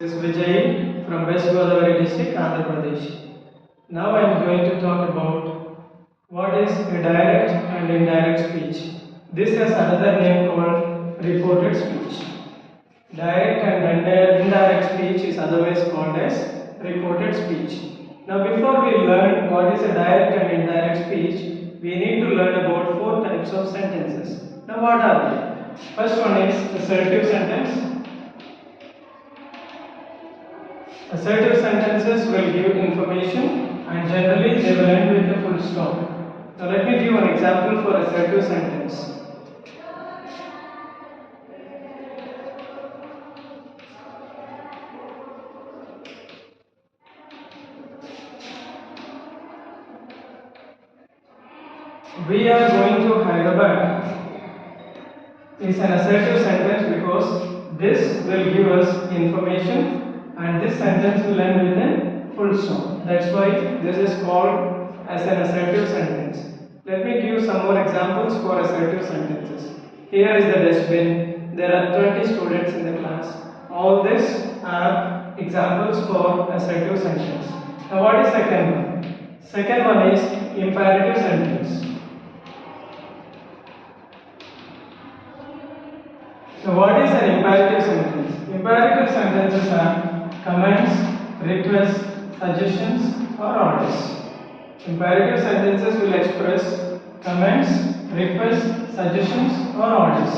This is Vijay from West Godavari district, Andhra Pradesh. Now I am going to talk about what is a direct and indirect speech. This has another name called reported speech. Direct and indirect speech is otherwise called as reported speech. Now before we learn what is a direct and indirect speech, we need to learn about four types of sentences. Now what are they? First one is assertive sentence. Assertive sentences will give information and generally they will end with a full stop. Now let me give an example for assertive sentence. We are going to Hyderabad is an assertive sentence because this will give us information and this sentence will end with a full stop. That's why this is called as an assertive sentence. Let me give some more examples for assertive sentences. Here is the dustbin. There are 20 students in the class. All these are examples for assertive sentence. Now what is second one? Second one is imperative sentence. So what is an imperative sentence? Imperative sentences are commands, requests, suggestions or orders. Imperative sentences will express commands, requests, suggestions or orders.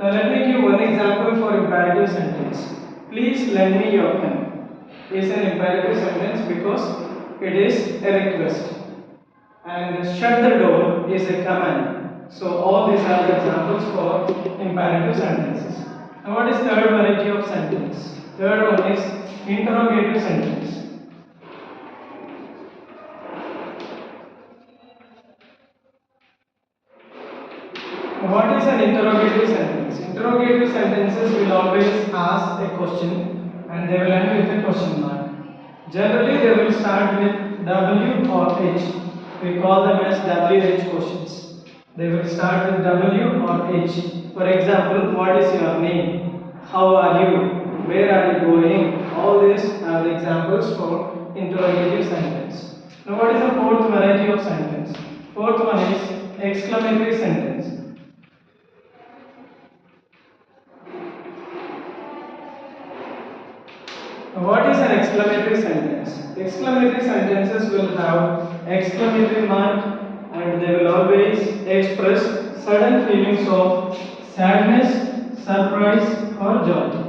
Now let me give one example for imperative sentence. Please lend me your pen. Is an imperative sentence because it is a request. And shut the door is a command. So all these are the examples for imperative sentences. Now what is third variety of sentence? Third one is interrogative sentence. What is an interrogative sentence? Interrogative sentences will always ask a question and they will end with a question mark. Generally they will start with W or H. We call them as WH questions. They will start with W or H. For example, what is your name? How are you? Where are you going? All these are the examples for interrogative sentence. Now what is the fourth variety of sentence? Fourth one is exclamatory sentence. What is an exclamatory sentence? Exclamatory sentences will have exclamatory mark and they will always express sudden feelings of sadness, surprise or joy.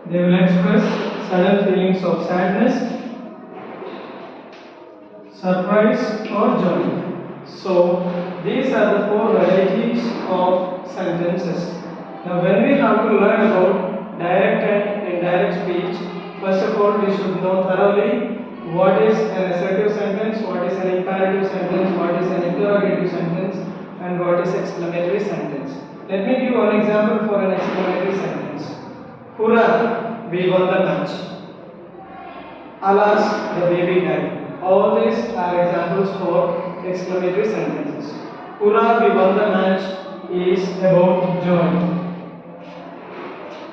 They will express sudden feelings of sadness, surprise or joy. So these are the four varieties of sentences. Now when we have to learn about direct and indirect speech, first of all we should know thoroughly what is an assertive sentence, what is an imperative sentence, what is an interrogative sentence and what is exclamatory sentence. Let me give one example for an exclamatory sentence. Hurrah, we won the match. Alas, the baby died. All these are examples for exclamatory sentences. Hurrah, we won the match is about joy.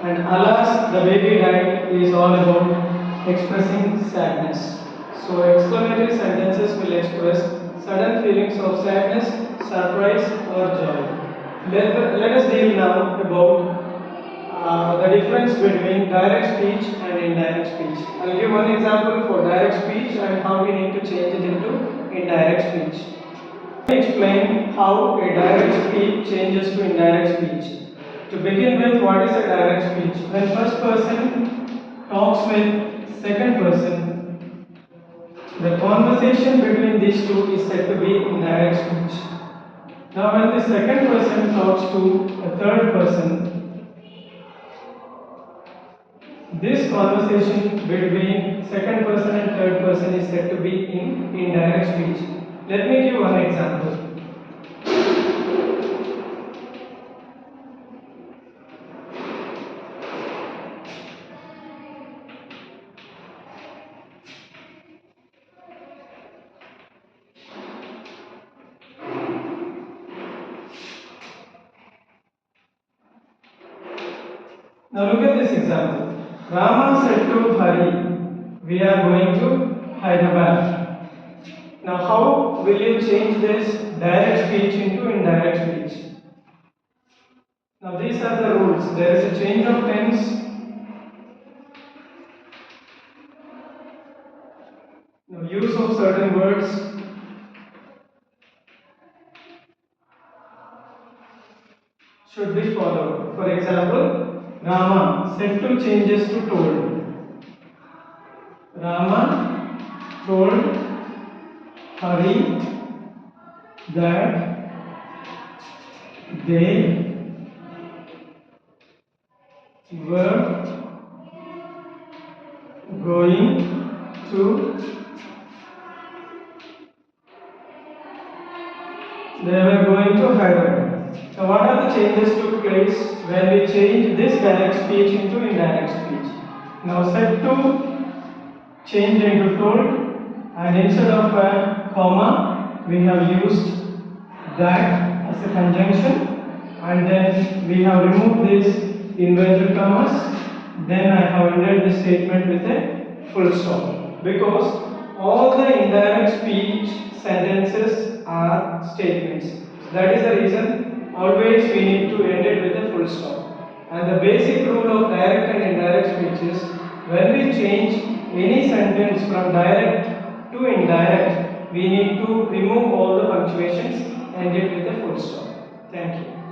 And alas, the baby died is all about expressing sadness. So exclamatory sentences will express sudden feelings of sadness, surprise or joy. Let us deal now about the difference between direct speech and indirect speech. I'll give one example for direct speech and how we need to change it into indirect speech. Let me explain how a direct speech changes to indirect speech. To begin with, what is a direct speech? When first person talks with second person, the conversation between these two is said to be indirect speech. Now when the second person talks to a third person, this conversation between second person and third person is said to be in indirect speech. Let me give one example. Now look at this example. Rama said to Hari, we are going to Hyderabad. Now how will you change this direct speech into indirect speech? Now these are the rules. There is a change of tense. Now use of certain words. Should be followed. For example, Rama said to changes to told. Rama told Hari that they were going to Hyderabad. Now what are the changes took place when we change this direct speech into indirect speech? Now said to changed into told, and instead of a comma we have used that as a conjunction, and then we have removed this inverted commas. Then I have ended this statement with a full stop, because all the indirect speech sentences are statements. That is the reason always we need to end it with a full stop. And the basic rule of direct and indirect speech is, when we change any sentence from direct to indirect, we need to remove all the punctuations and end it with a full stop. Thank you.